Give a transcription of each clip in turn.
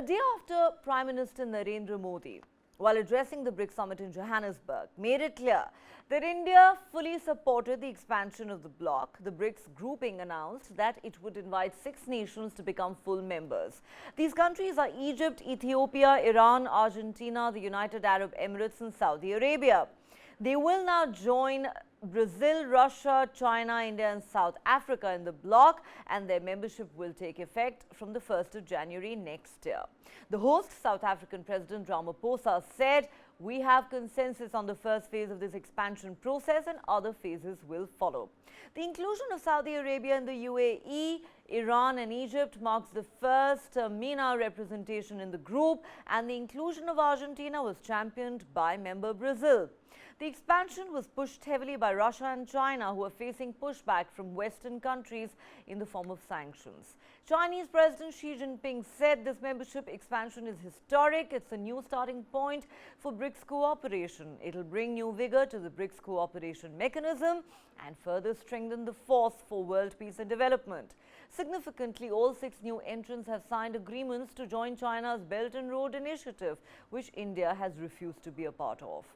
A day after Prime Minister Narendra Modi, while addressing the BRICS summit in Johannesburg, made it clear that India fully supported the expansion of the bloc, the BRICS grouping announced that it would invite 6 nations to become full members. These countries are Egypt, Ethiopia, Iran, Argentina, the United Arab Emirates and Saudi Arabia. They will now join Brazil, Russia, China, India and South Africa in the bloc, and their membership will take effect from the 1st of January next year. The host, South African President Ramaphosa, said, "We have consensus on the first phase of this expansion process and other phases will follow." The inclusion of Saudi Arabia and the UAE, Iran and Egypt marks the first MENA representation in the group, and the inclusion of Argentina was championed by member Brazil. The expansion was pushed heavily by Russia and China, who are facing pushback from Western countries in the form of sanctions. Chinese President Xi Jinping said this membership expansion is historic. It's a new starting point for BRICS cooperation. It'll bring new vigor to the BRICS cooperation mechanism and further strengthen the force for world peace and development. Significantly, all 6 new entrants have signed agreements to join China's Belt and Road Initiative, which India has refused to be a part of.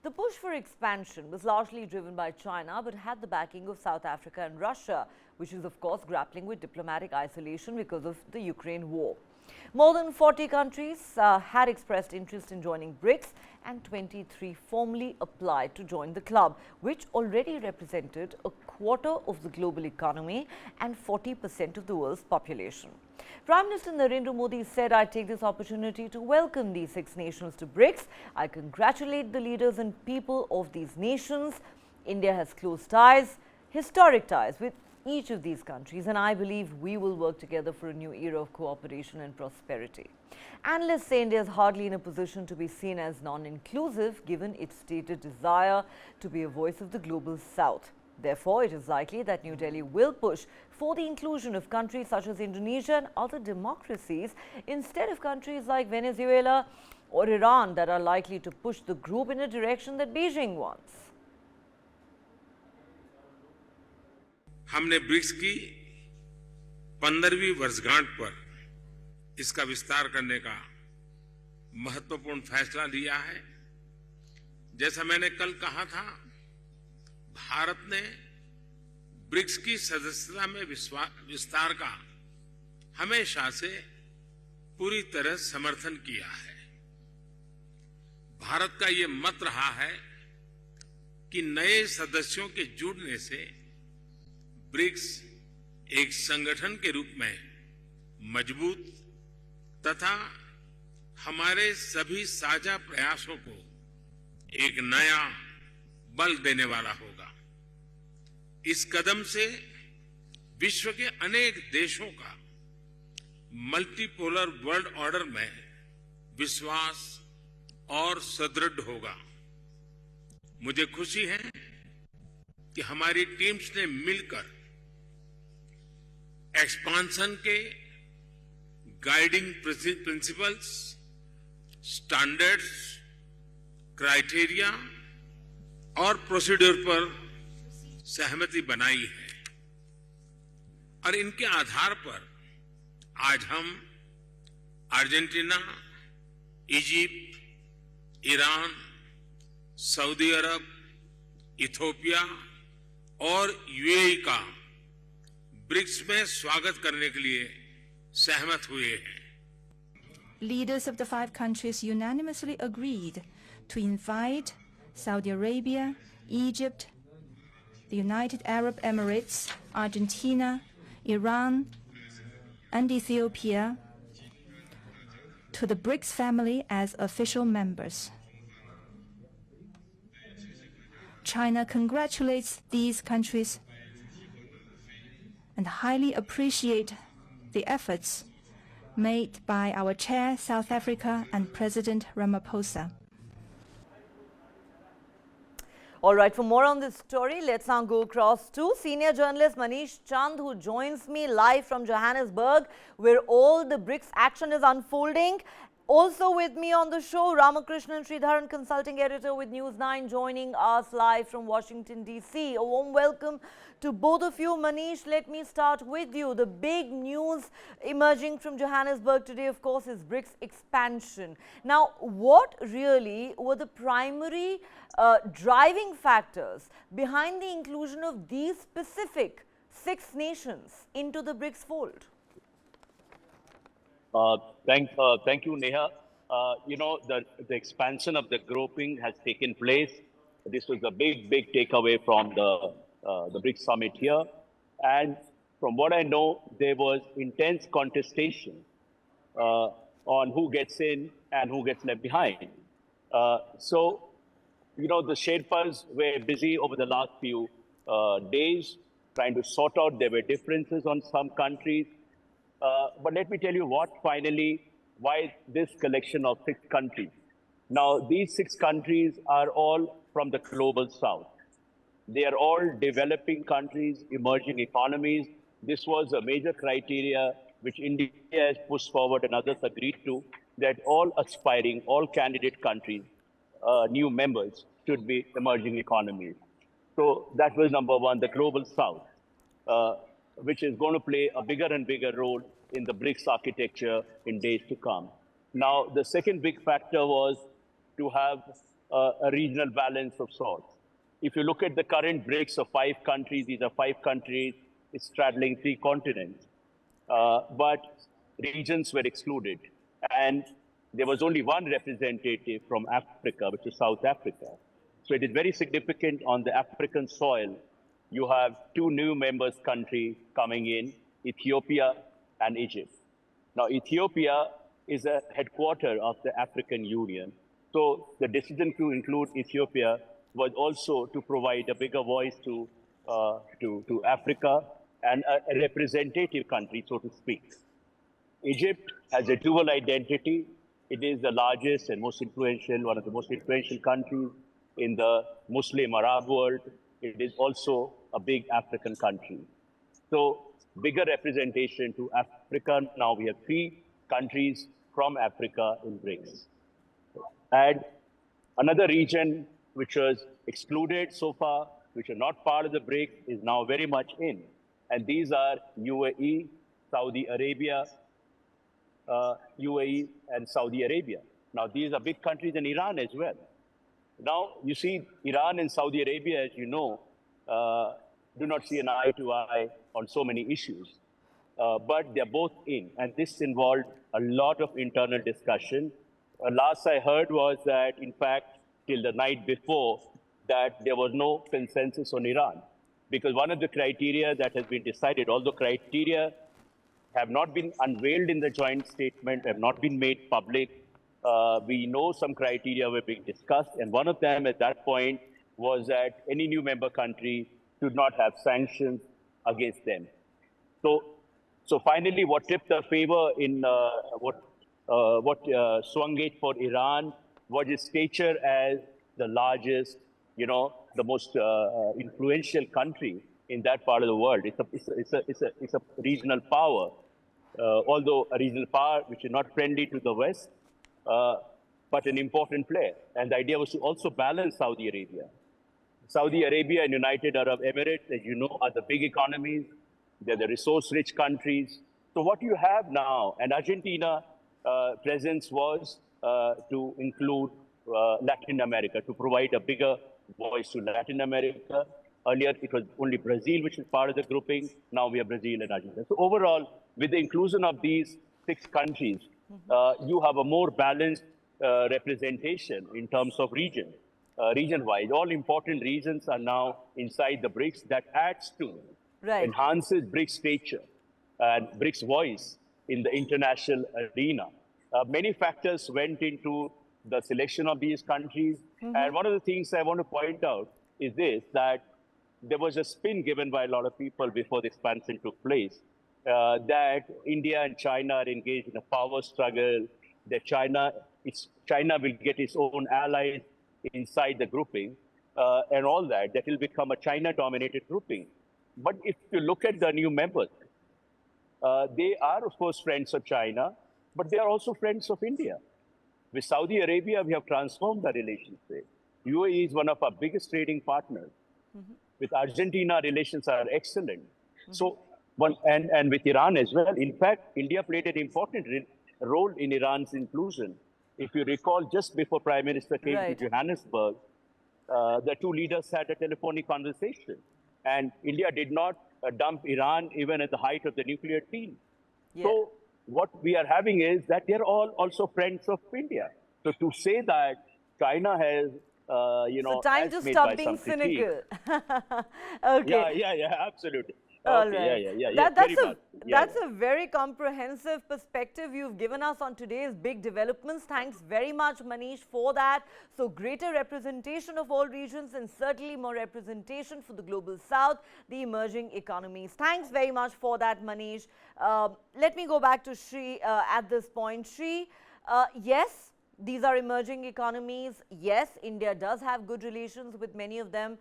The push for expansion was largely driven by China, but had the backing of South Africa and Russia, which is of course grappling with diplomatic isolation because of the Ukraine war. More than 40 countries had expressed interest in joining BRICS, and 23 formally applied to join the club, which already represented a quarter of the global economy and 40% of the world's population. Prime Minister Narendra Modi said, "I take this opportunity to welcome these 6 nations to BRICS. I congratulate the leaders and people of these nations. India has close ties, historic ties with each of these countries, and I believe we will work together for a new era of cooperation and prosperity." Analysts say India is hardly in a position to be seen as non-inclusive, given its stated desire to be a voice of the global south. Therefore, it is likely that New Delhi will push for the inclusion of countries such as Indonesia and other democracies instead of countries like Venezuela or Iran that are likely to push the group in a direction that Beijing wants. हमने BRICS की 15वीं वर्षगांठ पर इसका विस्तार करने का महत्वपूर्ण फैसला लिया है। जैसा मैंने कल कहा था, भारत ने ब्रिक्स की सदस्यता में विस्तार का हमेशा से पूरी तरह समर्थन किया है। भारत का ये मत रहा है कि नए सदस्यों के जुड़ने से ब्रिक्स एक संगठन के रूप में मजबूत तथा हमारे सभी साझा प्रयासों को एक नया बल देने वाला होगा। इस कदम से विश्व के अनेक देशों का मल्टीपोलर वर्ल्ड ऑर्डर में विश्वास और सुदृढ़ होगा। मुझे खुशी है कि हमारी टीम्स ने मिलकर एक्सपांशन के गाइडिंग प्रिंसिपल्स, स्टैंडर्ड्स, क्राइटेरिया और प्रोसीड्यूर पर सहमति बनाई है, और इनके आधार पर आज हम अर्जेंटीना, इजिप्ट, ईरान, सऊदी अरब, इथियोपिया और यूएई का ब्रिक्स में स्वागत करने के लिए सहमत हुए हैं। Leaders of the 5 countries unanimously agreed to invite Saudi Arabia, Egypt, the United Arab Emirates, Argentina, Iran, and Ethiopia to the BRICS family as official members. China congratulates these countries and highly appreciate the efforts made by our chair, South Africa, and President Ramaphosa. All right, for more on this story, let's now go across to senior journalist Manish Chand, who joins me live from Johannesburg, where all the BRICS action is unfolding. Also with me on the show, Ramakrishnan Sridharan, consulting editor with News9, joining us live from Washington, D.C. A warm welcome to both of you. Manish, let me start with you. The big news emerging from Johannesburg today, of course, is BRICS expansion. Now, what really were the primary driving factors behind the inclusion of these specific 6 nations into the BRICS fold? Thank you, Neha. The expansion of the grouping has taken place. This was a big takeaway from the BRICS summit here. And from what I know, there was intense contestation on who gets in and who gets left behind. The Sherpas were busy over the last few days trying to sort out. There were differences on some countries. But let me tell you why this collection of 6 countries. Now, these 6 countries are all from the global south. They are all developing countries, emerging economies. This was a major criteria which India has pushed forward and others agreed to, that all aspiring, all candidate countries, new members, should be emerging economies. So that was number one, the global south, which is going to play a bigger and bigger role in the BRICS architecture in days to come. Now, the second big factor was to have a regional balance of sorts. If you look at the current BRICS of 5 countries, these are 5 countries straddling 3 continents. But regions were excluded. And there was only one representative from Africa, which is South Africa. So it is very significant on the African soil. You have 2 new members countries coming in, Ethiopia and Egypt. Now, Ethiopia is a headquarter of the African Union. So the decision to include Ethiopia was also to provide a bigger voice to Africa and a representative country, so to speak. Egypt has a dual identity. It is the largest and most influential, one of the most influential countries in the Muslim Arab world. It is also a big African country. So bigger representation to Africa. Now we have 3 countries from Africa in BRICS. And another region which was excluded so far, which are not part of the BRICS, is now very much in. And these are UAE, Saudi Arabia, UAE and Saudi Arabia. Now, these are big countries, and Iran as well. Now, you see, Iran and Saudi Arabia, as you know, do not see an eye to eye on so many issues. But they're both in, and this involved a lot of internal discussion. Last I heard was that, in fact, till the night before, that there was no consensus on Iran. Because one of the criteria that has been decided, although criteria have not been unveiled in the joint statement, have not been made public, we know some criteria were being discussed. And one of them at that point was that any new member country should not have sanctions against them. So finally, what tipped the favor in what swung it for Iran was its stature as the largest, the most influential country in that part of the world. It's a regional power, although a regional power which is not friendly to the West, but an important player. And the idea was to also balance Saudi Arabia. Saudi Arabia and United Arab Emirates, as you know, are the big economies. They're the resource-rich countries. So what you have now, and Argentina presence was to include Latin America, to provide a bigger voice to Latin America. Earlier, it was only Brazil, which is part of the grouping. Now we have Brazil and Argentina. So overall, with the inclusion of these 6 countries, you have a more balanced representation in terms of region-wise. All important regions are now inside the BRICS. That adds to, enhances BRICS stature and BRICS voice in the international arena. Many factors went into the selection of these countries. And one of the things I want to point out is this, that there was a spin given by a lot of people before the expansion took place, that India and China are engaged in a power struggle, that China will get its own allies inside the grouping, and all that will become a China-dominated grouping. But if you look at the new members, they are, of course, friends of China, but they are also friends of India. With Saudi Arabia, we have transformed our relationship. UAE is one of our biggest trading partners. With Argentina, relations are excellent. So, and with Iran as well. In fact, India played an important role in Iran's inclusion. If you recall, just before Prime Minister came to Right. Johannesburg, the two leaders had a telephonic conversation. And India did not dump Iran even at the height of the nuclear deal. Yeah. So what we are having is that they're all also friends of India. So to say that China has, So time as to made stop by being some critique. cynical. Okay. Yeah, absolutely. All Okay, right. yeah, very much. That's a very comprehensive perspective you've given us on today's big developments. Thanks very much, Manish, for that. So greater representation of all regions and certainly more representation for the global south, the emerging economies. Thanks very much for that, Manish. Let me go back to Shri at this point. Shri, yes, these are emerging economies. Yes, India does have good relations with many of them.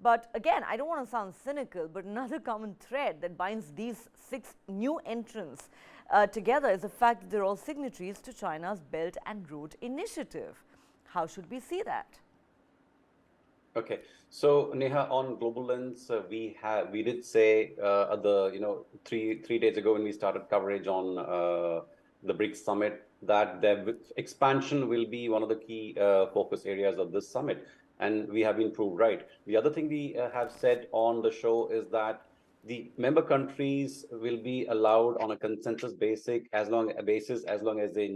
But again, I don't want to sound cynical, but another common thread that binds these 6 new entrants together is the fact that they're all signatories to China's Belt and Road Initiative. How should we see that? Okay, so Neha, on Global Lens, we did say at the 3 days ago when we started coverage on the BRICS summit that the expansion will be one of the key focus areas of this summit. And we have been proved right. The other thing we have said on the show is that the member countries will be allowed on a consensus basis as long as they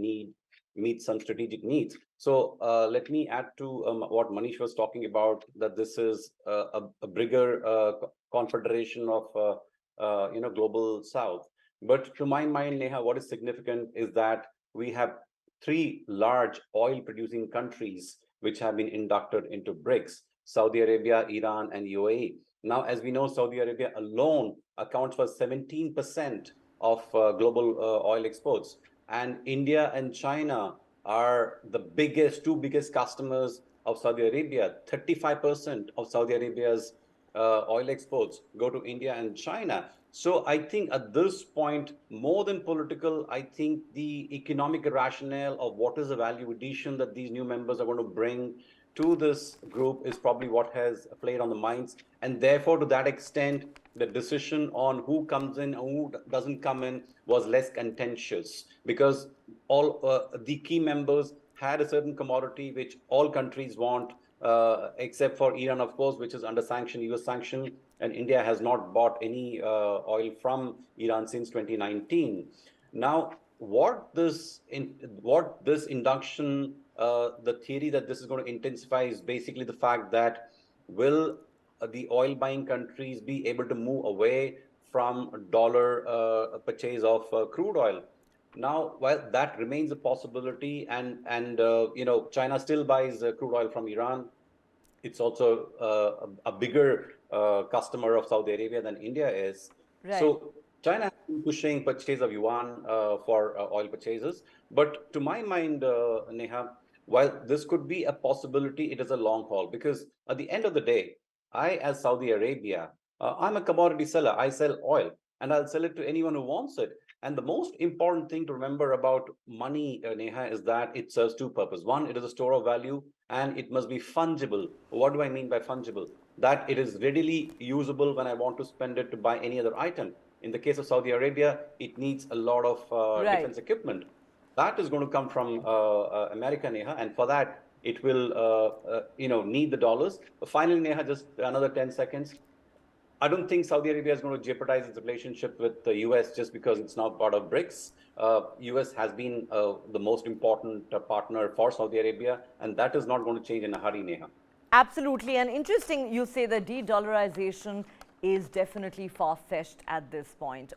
meet some strategic needs. So let me add to what Manish was talking about, that this is a bigger confederation of global South. But to my mind, Neha, what is significant is that we have 3 large oil-producing countries which have been inducted into BRICS: Saudi Arabia, Iran, and UAE. Now, as we know, Saudi Arabia alone accounts for 17% of global oil exports. And India and China are the two biggest customers of Saudi Arabia. 35% of Saudi Arabia's oil exports go to India and China. So I think at this point, more than political, I think the economic rationale of what is the value addition that these new members are going to bring to this group is probably what has played on the minds. And therefore, to that extent, the decision on who comes in and who doesn't come in was less contentious, because all the key members had a certain commodity which all countries want, except for Iran, of course, which is under sanction, US sanction, and India has not bought any oil from Iran since 2019. Now, what this induction, the theory that this is going to intensify is basically the fact that will the oil buying countries be able to move away from dollar purchase of crude oil. Now, while that remains a possibility, and China still buys crude oil from Iran, it's also a bigger customer of Saudi Arabia than India is. Right. So China has been pushing purchase of yuan for oil purchases. But to my mind, Neha, while this could be a possibility, it is a long haul, because at the end of the day, as Saudi Arabia, I'm a commodity seller. I sell oil and I'll sell it to anyone who wants it. And the most important thing to remember about money, Neha, is that it serves 2 purposes. One, it is a store of value, and it must be fungible. What do I mean by fungible? That it is readily usable when I want to spend it to buy any other item. In the case of Saudi Arabia, it needs a lot of defense equipment. That is going to come from America, Neha, and for that, it will need the dollars. Finally, Neha, just another 10 seconds. I don't think Saudi Arabia is going to jeopardize its relationship with the US just because it's now part of BRICS. US has been the most important partner for Saudi Arabia, and that is not going to change in a hurry, Neha. Absolutely. And interesting you say that de-dollarization is definitely far-fetched at this point.